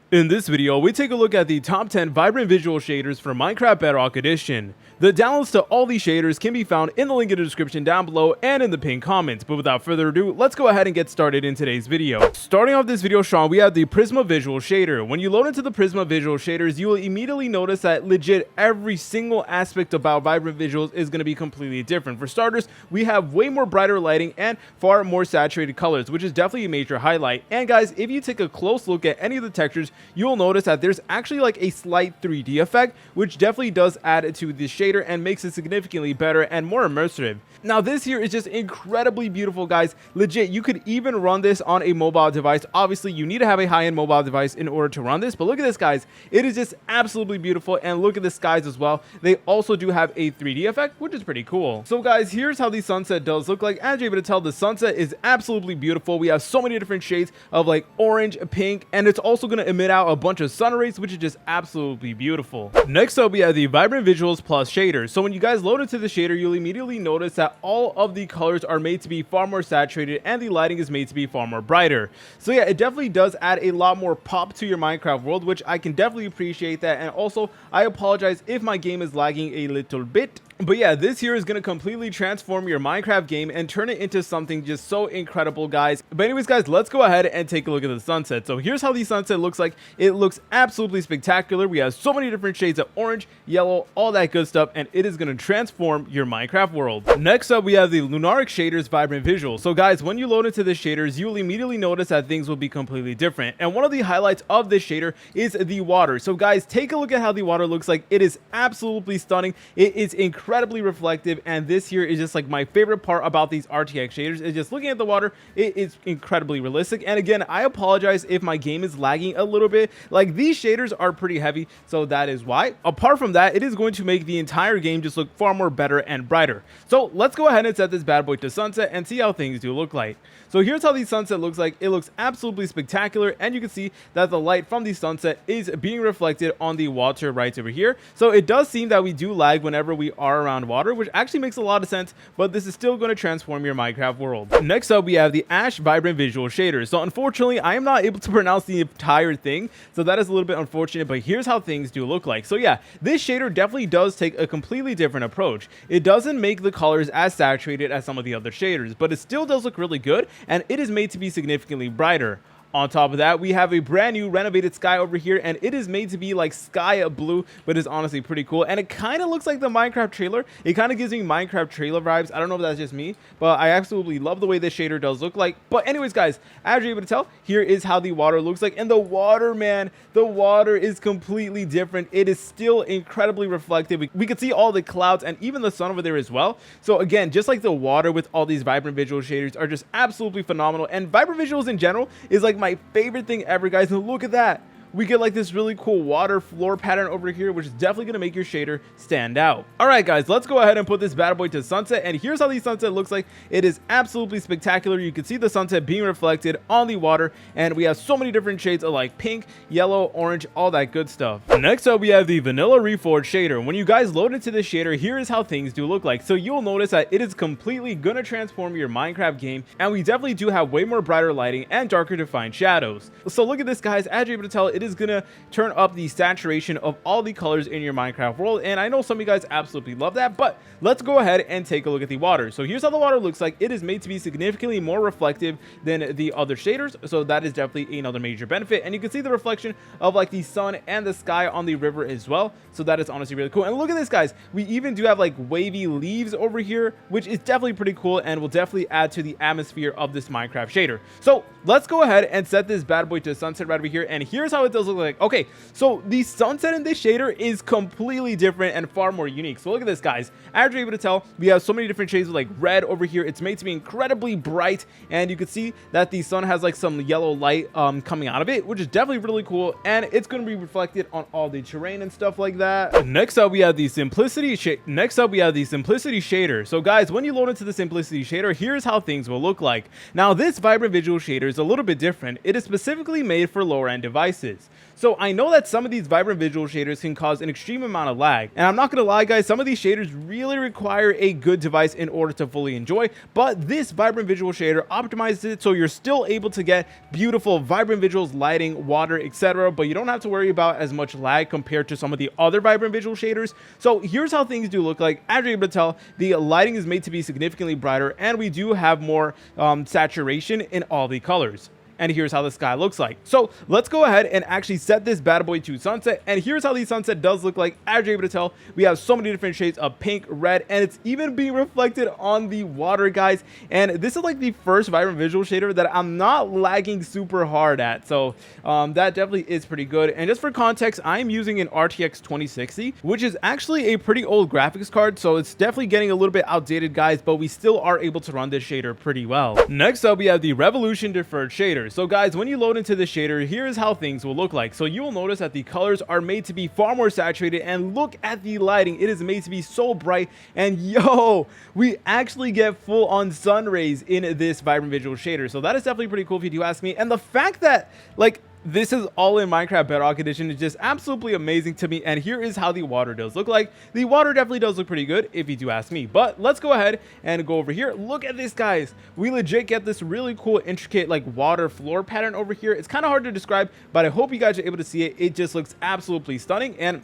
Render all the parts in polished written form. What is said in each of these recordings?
In this video, we take a look at the top 10 vibrant visual shaders for Minecraft Bedrock Edition. The downloads to all these shaders can be found in the link in the description down below and in the pinned comments, but without further ado, let's go ahead and get started in today's video. Starting off this video, Sean, we have the Prisma visual shader. When you load into the Prisma visual shaders, you will immediately notice that legit every single aspect about vibrant visuals is going to be completely different. For starters, we have way more brighter lighting and far more saturated colors, which is definitely a major highlight. And guys, if you take a close look at any of the textures, you will notice that there's actually like a slight 3D effect, which definitely does add to the shader and makes it significantly better and more immersive. Now this here is just incredibly beautiful, guys. Legit, you could even run this on a mobile device. Obviously, you need to have a high-end mobile device in order to run this, but look at this, guys. It is just absolutely beautiful, and look at the skies as well. They also do have a 3D effect, which is pretty cool. So guys, here's how the sunset does look like. As you're able to tell, the sunset is absolutely beautiful. We have so many different shades of like orange, pink, and it's also going to emit out a bunch of sun rays, which is just absolutely beautiful. Next up, we have the Vibrant Visuals Plus shader. So when you guys load into the shader, you'll immediately notice that all of the colors are made to be far more saturated and the lighting is made to be far more brighter. So yeah, it definitely does add a lot more pop to your Minecraft world, which I can definitely appreciate that. And also, I apologize if my game is lagging a little bit. But yeah, this here is going to completely transform your Minecraft game and turn it into something just so incredible, guys. But anyways, guys, let's go ahead and take a look at the sunset. So here's how the sunset looks like. It looks absolutely spectacular. We have so many different shades of orange, yellow, all that good stuff, and it is going to transform your Minecraft world. Next up, we have the Lunar shaders vibrant visual. So guys, when you load into the shaders, you will immediately notice that things will be completely different. And one of the highlights of this shader is the water. So guys, take a look at how the water looks like. It is absolutely stunning. It is incredibly reflective, and this here is just like my favorite part about these RTX shaders is just looking at the water. It is incredibly realistic. And again, I apologize if my game is lagging a little bit. Like, these shaders are pretty heavy, so that is why. Apart from that, it is going to make the entire game just look far more better and brighter. So let's go ahead and set this bad boy to sunset and see how things do look like. So here's how the sunset looks like. It looks absolutely spectacular, and you can see that the light from the sunset is being reflected on the water right over here. So it does seem that we do lag whenever we are around water, which actually makes a lot of sense, but this is still going to transform your Minecraft world. Next up, we have the Ash Vibrant Visual Shader. So unfortunately, I am not able to pronounce the entire thing, so that is a little bit unfortunate, but here's how things do look like. So yeah, this shader definitely does take a completely different approach. It doesn't make the colors as saturated as some of the other shaders, but it still does look really good, and it is made to be significantly brighter. On top of that, we have a brand new renovated sky over here, and it is made to be like sky blue, but it's honestly pretty cool. And it kind of looks like the Minecraft trailer. It kind of gives me Minecraft trailer vibes. I don't know if that's just me, but I absolutely love the way this shader does look like. But anyways, guys, as you're able to tell, here is how the water looks like. And the water, man, the water is completely different. It is still incredibly reflective. We can see all the clouds and even the sun over there as well. So again, just like the water with all these vibrant visual shaders are just absolutely phenomenal. And vibrant visuals in general is like my favorite thing ever, guys. And look at that, we get like this really cool water floor pattern over here, which is definitely going to make your shader stand out. All right, guys, let's go ahead and put this bad boy to sunset, and here's how the sunset looks like. It is absolutely spectacular. You can see the sunset being reflected on the water, and we have so many different shades of like pink, yellow, orange, all that good stuff. Next up, we have the Vanilla Reforged shader. When you guys load into this shader, here is how things do look like. So you'll notice that it is completely gonna transform your Minecraft game, and we definitely do have way more brighter lighting and darker defined shadows. So look at this, guys. As you're able to tell, it is gonna turn up the saturation of all the colors in your Minecraft world, and I know some of you guys absolutely love that. But let's go ahead and take a look at the water. So here's how the water looks like. It is made to be significantly more reflective than the other shaders, so that is definitely another major benefit. And you can see the reflection of like the sun and the sky on the river as well, so that is honestly really cool. And look at this, guys, we even do have like wavy leaves over here, which is definitely pretty cool and will definitely add to the atmosphere of this Minecraft shader. So let's go ahead and set this bad boy to sunset right over here, and here's how it does look like. Okay, so the sunset in this shader is completely different and far more unique. So look at this, guys. As you're able to tell, we have so many different shades of like red over here. It's made to be incredibly bright, and you can see that the sun has like some yellow light coming out of it, which is definitely really cool, and it's going to be reflected on all the terrain and stuff like that. Next up, we have the simplicity shader. So guys, when you load into the simplicity shader, here's how things will look like. Now, this vibrant visual shader is a little bit different. It is specifically made for lower end devices. is. So I know that some of these vibrant visual shaders can cause an extreme amount of lag, and I'm not gonna lie guys, some of these shaders really require a good device in order to fully enjoy, but this vibrant visual shader optimizes it so you're still able to get beautiful vibrant visuals, lighting, water, etc., but you don't have to worry about as much lag compared to some of the other vibrant visual shaders. So here's how things do look like. As you're able to tell, the lighting is made to be significantly brighter, and we do have more saturation in all the colors. And here's how the sky looks like. So let's go ahead and actually set this bad boy to sunset, and here's how the sunset does look like. As you're able to tell, we have so many different shades of pink, red, and it's even being reflected on the water, guys. And this is like the first vibrant visual shader that I'm not lagging super hard at, so that definitely is pretty good. And just for context, I'm using an RTX 2060, which is actually a pretty old graphics card, so it's definitely getting a little bit outdated, guys, but we still are able to run this shader pretty well. Next up, we have the Revolution Deferred shader. So guys, when you load into the shader, here's how things will look like. So you will notice that the colors are made to be far more saturated, and look at the lighting. It is made to be so bright, and yo, we actually get full on sun rays in this vibrant visual shader. So that is definitely pretty cool if you do ask me. And the fact that like this is all in Minecraft Bedrock Edition is just absolutely amazing to me. And here is how the water does look like. The water definitely does look pretty good if you do ask me, but let's go ahead and go over here. Look at this, guys. We legit get this really cool intricate like water floor pattern over here. It's kind of hard to describe, but I hope you guys are able to see it. It just looks absolutely stunning, and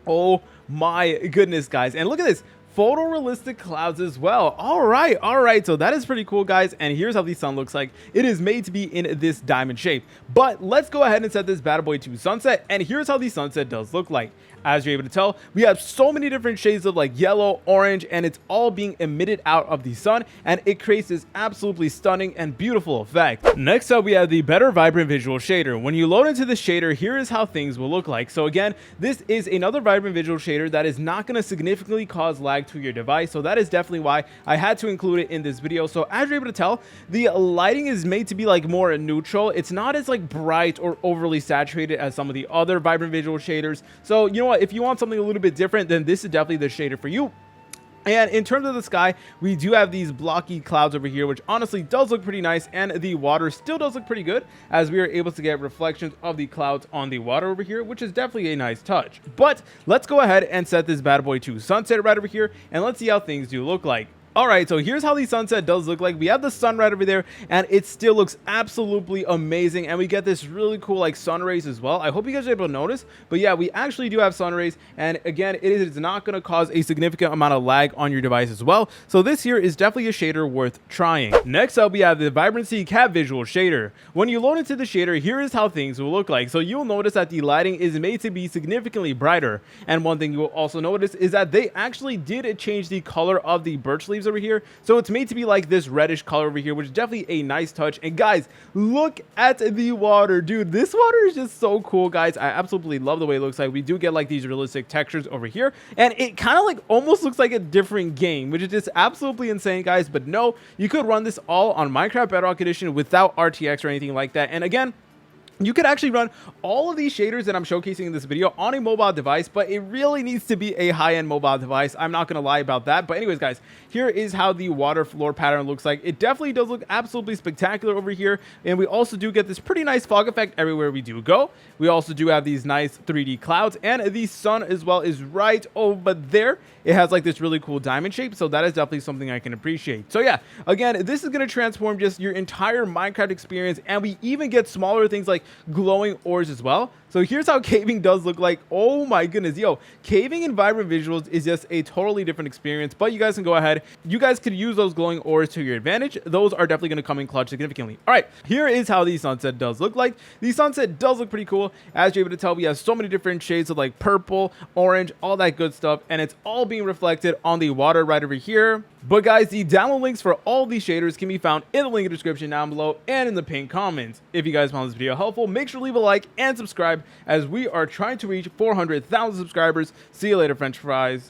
oh my goodness, guys. And look at this, photorealistic clouds as well. All right, so that is pretty cool, guys. And here's how the sun looks like. It is made to be in this diamond shape, but let's go ahead and set this bad boy to sunset, and here's how the sunset does look like. As you're able to tell, we have so many different shades of like yellow, orange, and it's all being emitted out of the sun, and it creates this absolutely stunning and beautiful effect. Next up, we have the Better Vibrant Visual shader. When you load into the shader, here is how things will look like. So again, this is another vibrant visual shader that is not going to significantly cause lag to your device, so that is definitely why I had to include it in this video. So as you're able to tell, the lighting is made to be like more neutral. It's not as like bright or overly saturated as some of the other vibrant visual shaders. So you know what, if you want something a little bit different, then this is definitely the shader for you. And in terms of the sky, we do have these blocky clouds over here, which honestly does look pretty nice, and the water still does look pretty good, as we are able to get reflections of the clouds on the water over here, which is definitely a nice touch. But let's go ahead and set this bad boy to sunset right over here, and let's see how things do look like. Alright, so here's how the sunset does look like. We have the sun right over there, and it still looks absolutely amazing, and we get this really cool like sun rays as well. I hope you guys are able to notice, but yeah, we actually do have sun rays, and again, it is not going to cause a significant amount of lag on your device as well. So this here is definitely a shader worth trying. Next up, we have the Vibrancy Cat Visual shader. When you load into the shader, here is how things will look like. So you'll notice that the lighting is made to be significantly brighter, and one thing you will also notice is that they actually did change the color of the birch leaves over here, so it's made to be like this reddish color over here, which is definitely a nice touch. And guys, look at the water, dude. This water is just so cool, guys. I absolutely love the way it looks like. We do get like these realistic textures over here, and it kind of like almost looks like a different game, which is just absolutely insane, guys. But no, you could run this all on Minecraft Bedrock Edition without RTX or anything like that. And again, you could actually run all of these shaders that I'm showcasing in this video on a mobile device, but it really needs to be a high-end mobile device. I'm not going to lie about that. But anyways, guys, here is how the water floor pattern looks like. It definitely does look absolutely spectacular over here. And we also do get this pretty nice fog effect everywhere we do go. We also do have these nice 3D clouds, and the sun as well is right over there. It has like this really cool diamond shape, so that is definitely something I can appreciate. So yeah, again, this is going to transform just your entire Minecraft experience, and we even get smaller things like glowing ores as well. So here's how caving does look like. Oh my goodness, yo, caving in vibrant visuals is just a totally different experience, but you guys can go ahead. You guys could use those glowing ores to your advantage. Those are definitely going to come in clutch significantly. All right, here is how the sunset does look like. The sunset does look pretty cool. As you're able to tell, we have so many different shades of like purple, orange, all that good stuff, and it's all being reflected on the water right over here. But guys, the download links for all these shaders can be found in the link in the description down below and in the pinned comments. If you guys found this video helpful, make sure to leave a like and subscribe, as we are trying to reach 400,000 subscribers. See you later, French fries.